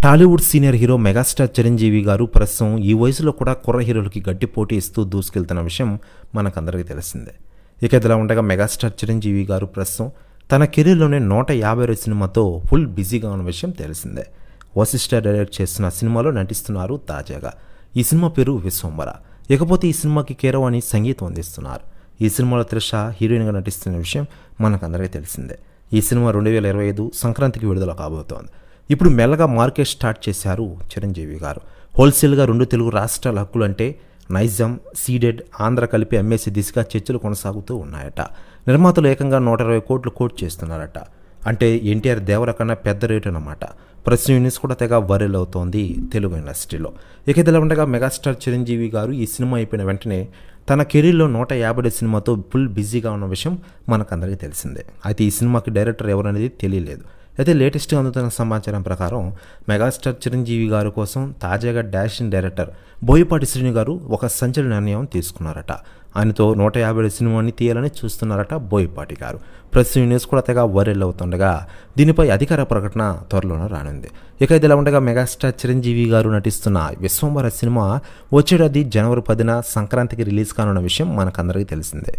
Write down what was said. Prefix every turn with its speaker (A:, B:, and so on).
A: Tollywood senior hero megastar Chiranjeevi గారు ప్రస్తుతం ఈ వయసులో కూడా కుర్ర హీరోలకి గట్టి పోటీ ఇస్తూ దూసుకెళ్తున్న విషయం మనకందరికీ తెలిసిందే. ఇక ఇదిలా ఉండగా మెగాస్టార్ చిరంజీవి గారు ప్రస్తుతం తన కెరీర్లోనే 152 సినిమాతో ఫుల్ బిజీగా ఉన్న విషయం తెలిసిందే. వశిష్ఠ డైరెక్ట్ చేస్తున్న సినిమాలో నటిస్తున్నారు తాజాగా. ఈ సినిమా పేరు విశ్వంబర. ఇకపోతే ఈ సినిమాకి కీరవాణి సంగీతం అందిస్తున్నారు. ఈ సినిమాలో త్రిష హీరోయిన్గా నటిస్తున్న విషయం మనకందరికీ తెలిసిందే. ఈ సినిమా 2025 సంక్రాంతికి విడుదల కాబోతోంది. ఇప్పుడు మెల్లగా మార్కెట్ స్టార్ట్ చేశారు చిరంజీవి గారు. హోల్సేల్గా 2 తెలుగు రాష్ట్రాల హక్కులు అంటే నైజాం, సీడెడ్, ఆంధ్ర కలిపి అమ్మేసే దిశగా చర్చలు కొనసాగుతూ ఉన్నాయట. నిర్మాతలు ఏకంగా 120 కోట్లు కోట్ చేస్తున్నారట. అంటే ఎన్టీఆర్ దేవర కన్నా పెద్ద రేటు అన్నమాట. ప్రెస్ యూనిట్స్ కూడా తెగ వైరల్ అవుతోంది తెలుగు ఇండస్ట్రీలో. ఇక ఇదిలా ఉండగా మెగాస్టార్ చిరంజీవి గారు ఈ సినిమా అయిపోయిన వెంటనే తన కెరీర్లో 150 సినిమాతో ఫుల్ బిజీగా ఉన్న విషయం మనకందరికీ తెలిసిందే. అయితే ఈ సినిమాకి డైరెక్టర్ ఎవరనేది తెలియలేదు. అయితే లేటెస్ట్గా అందుతున్న సమాచారం ప్రకారం మెగాస్టార్ చిరంజీవి గారి కోసం తాజాగా డాషింగ్ డైరెక్టర్ బోయపాటి శ్రీను గారు ఒక సంచలన నిర్ణయం తీసుకున్నారట. ఆయనతో 150 సినిమాని తీయాలని చూస్తున్నారట బోయపాటి గారు. ప్రెస్ న్యూస్ కూడా తెగ వైరల్ అవుతుండగా దీనిపై అధికార ప్రకటన త్వరలోనే రానుంది. ఇక ఇదిలా ఉండగా మెగాస్టార్ చిరంజీవి గారు నటిస్తున్న విశ్వంబర సినిమా వచ్చేటది జనవరి 10న సంక్రాంతికి రిలీజ్ కానున్న విషయం మనకందరికీ తెలిసిందే.